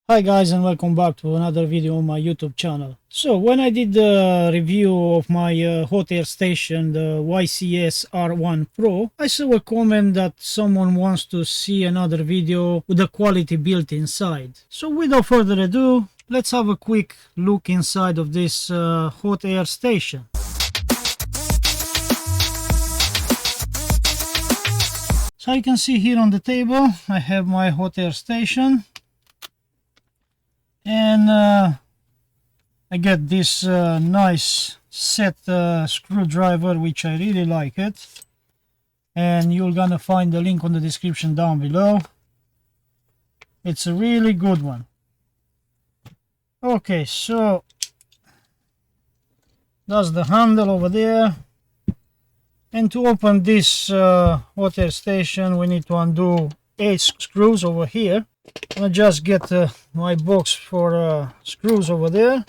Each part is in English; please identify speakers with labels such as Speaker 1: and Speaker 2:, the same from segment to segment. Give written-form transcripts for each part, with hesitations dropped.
Speaker 1: Hi guys, and welcome back to another video on my YouTube channel. So when I did the review of my hot air station, the YCS R1 Pro, I saw a comment that someone wants to see another video with the quality built inside. So without further ado, let's have a quick look inside of this hot air station. So you can see here on the table I have my hot air station. And I get this nice set screwdriver, which I really like it, and you're gonna find the link on the description down below. It's a really good one. Okay, so that's the handle over there, and to open this hot air station we need to undo 8 screws over here. I'll just get my box for screws over there,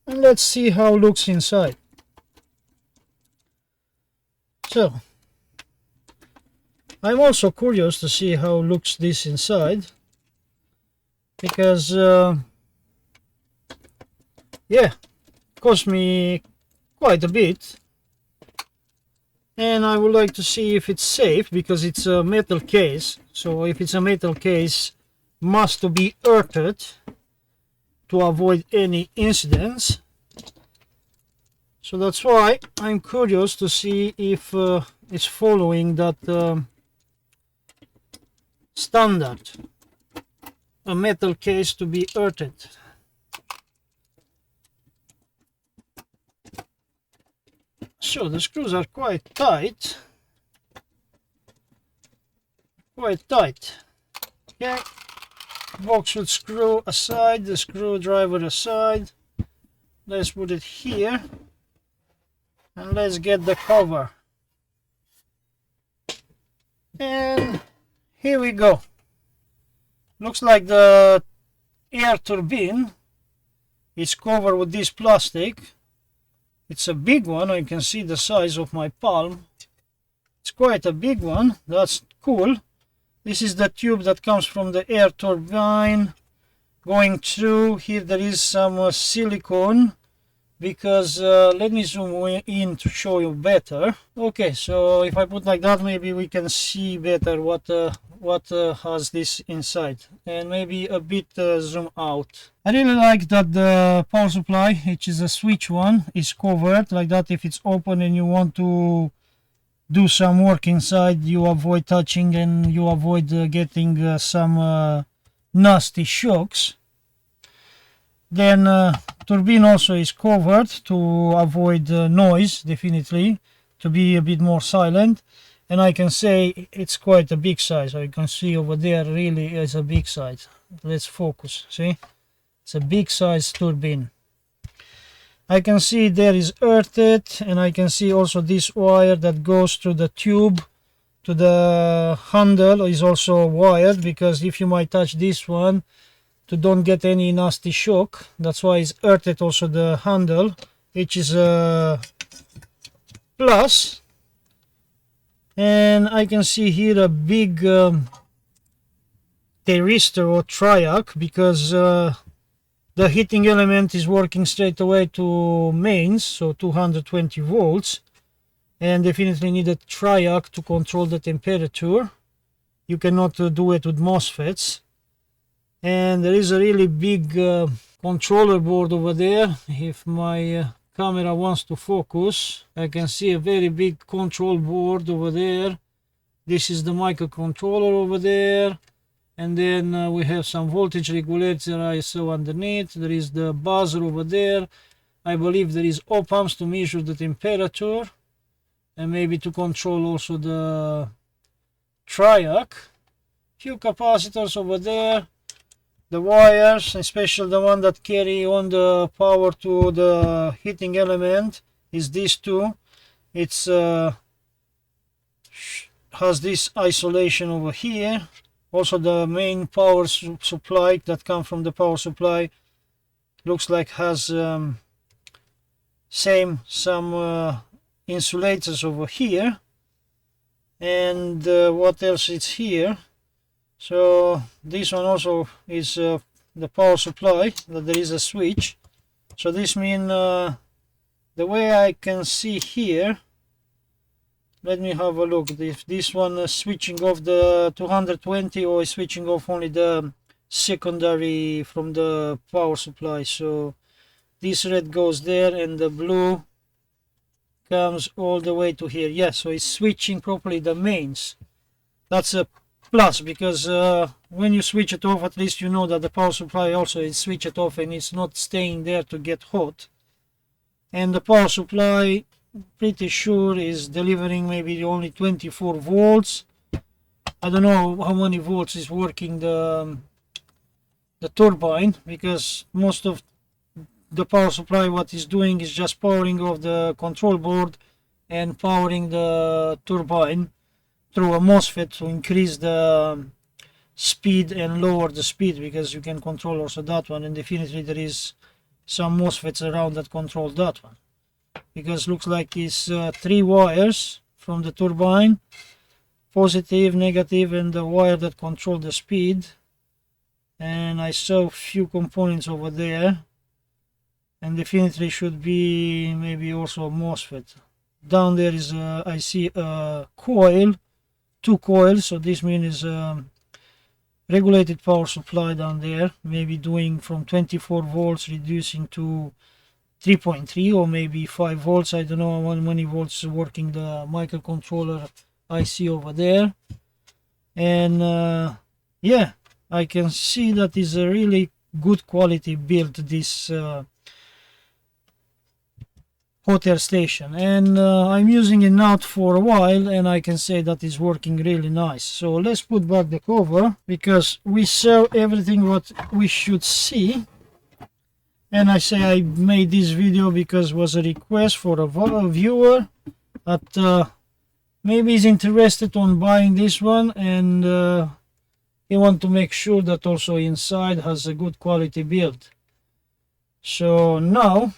Speaker 1: and let's see how it looks inside. So I'm also curious to see how looks this inside, because yeah, it cost me quite a bit, and I would like to see if it's safe, because it's a metal case. So if it's a metal case, must to be earthed to avoid any incidents. So that's why I'm curious to see if it's following that standard, a metal case to be earthed. So the screws are quite tight. Okay, box with screw aside, the screwdriver aside. Let's put it here, and let's get the cover. And here we go. Looks like the air turbine is covered with this plastic. It's a big one. I can see the size of my palm. It's quite a big one. That's cool. This is the tube that comes from the air turbine going through. Here there is some silicone, because let me zoom in to show you better. Okay, so if I put like that, maybe we can see better what has this inside, and maybe a bit zoom out. I really like that the power supply, which is a switch one, is covered like that. If it's open and you want to do some work inside, you avoid touching and you avoid getting some nasty shocks. Then turbine also is covered to avoid noise, definitely, to be a bit more silent. And I can say it's quite a big size. I can see over there really is a big size. Let's focus. See, it's a big size turbine. I can see there is earthed, and I can see also this wire that goes through the tube to the handle is also wired, because if you might touch this one, to don't get any nasty shock. That's why it's earthed also the handle, which is a plus. And I can see here a big thyristor or triac, because the heating element is working straight away to mains, so 220 volts, and definitely need a triac to control the temperature. You cannot do it with MOSFETs. And there is a really big controller board over there. If my camera wants to focus, I can see a very big control board over there. This is the microcontroller over there. And then we have some voltage regulator I saw underneath. There is the buzzer over there. I believe there is op-amps to measure the temperature, and maybe to control also the triac. Few capacitors over there. The wires, especially the one that carry on the power to the heating element, is these two. It's has this isolation over here. Also the main power supply that comes from the power supply looks like has some insulators over here. And what else is here? So this one also is the power supply, that there is a switch. So this means the way I can see here, let me have a look. If this one is switching off the 220 or is switching off only the secondary from the power supply. So this red goes there and the blue comes all the way to here. Yeah, so it's switching properly the mains. That's a plus, because when you switch it off, at least you know that the power supply also is switched off and it's not staying there to get hot. And the power supply, pretty sure, is delivering maybe only 24 volts. I don't know how many volts is working the turbine, because most of the power supply what is doing is just powering off the control board and powering the turbine through a MOSFET to increase the speed and lower the speed, because you can control also that one, and definitely there is some MOSFETs around that control that one, because looks like it's 3 wires from the turbine, positive, negative, and the wire that control the speed. And I saw a few components over there, and definitely should be maybe also a MOSFET. Down there is I see a coil, 2 coils, so this means regulated power supply down there, maybe doing from 24 volts reducing to 3.3 or maybe 5 volts. I don't know how many volts working the microcontroller I see over there. And yeah, I can see that is a really good quality build, this hot air station, and I'm using it now for a while, and I can say that it's working really nice. So let's put back the cover, because we saw everything what we should see. And I say I made this video because it was a request for a viewer that maybe is interested on buying this one, and he want to make sure that also inside has a good quality build. So now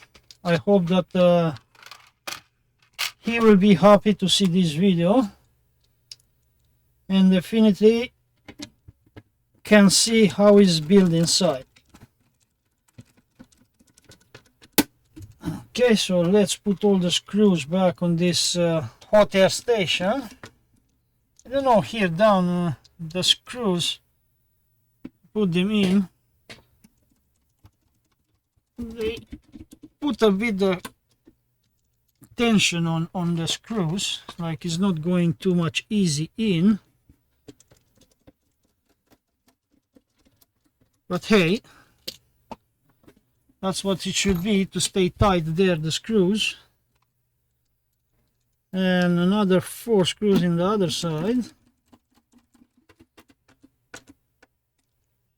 Speaker 1: I hope that he will be happy to see this video and definitely can see how it's built inside. Okay, so let's put all the screws back on this hot air station. I don't know, here down the screws, put them in. They put a bit of tension on the screws, like it's not going too much easy in. But hey, that's what it should be, to stay tight there, the screws. And another 4 screws in the other side.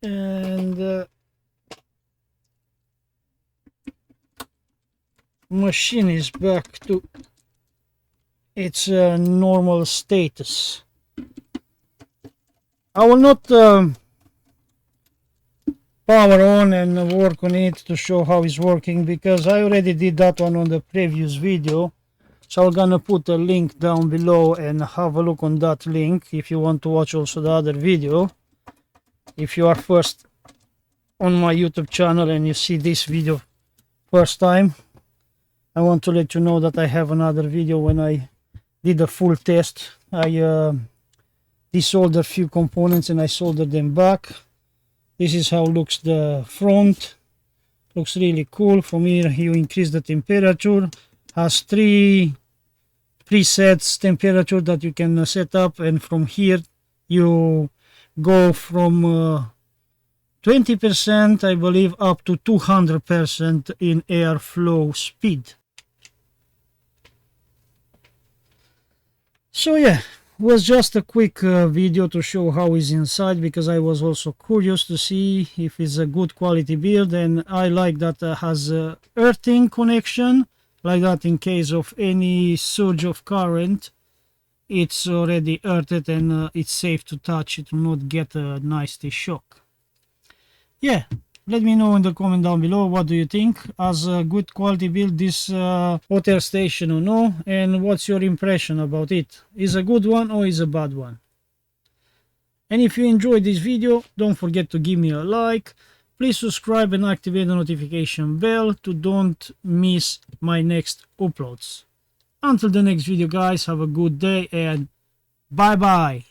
Speaker 1: And machine is back to its normal status. I will not power on and work on it to show how it's working, because I already did that one on the previous video. So I'm gonna put a link down below and have a look on that link if you want to watch also the other video. If you are first on my YouTube channel and you see this video first time, I want to let you know that I have another video when I did a full test. I desoldered a few components and I soldered them back. This is how looks the front. Looks really cool. From here you increase the temperature. Has 3 presets temperature that you can set up, and from here you go from 20% I believe up to 200% in airflow speed. So yeah, it was just a quick video to show how it's inside, because I was also curious to see if it's a good quality build, and I like that it has a earthing connection, like that in case of any surge of current it's already earthed and it's safe to touch, it will not get a nasty shock. Yeah, let me know in the comment down below what do you think, as a good quality build this hot air station or no, and what's your impression about it. Is a good one or is a bad one? And if you enjoyed this video, don't forget to give me a like. Please subscribe and activate the notification bell to don't miss my next uploads. Until the next video guys, have a good day and bye bye.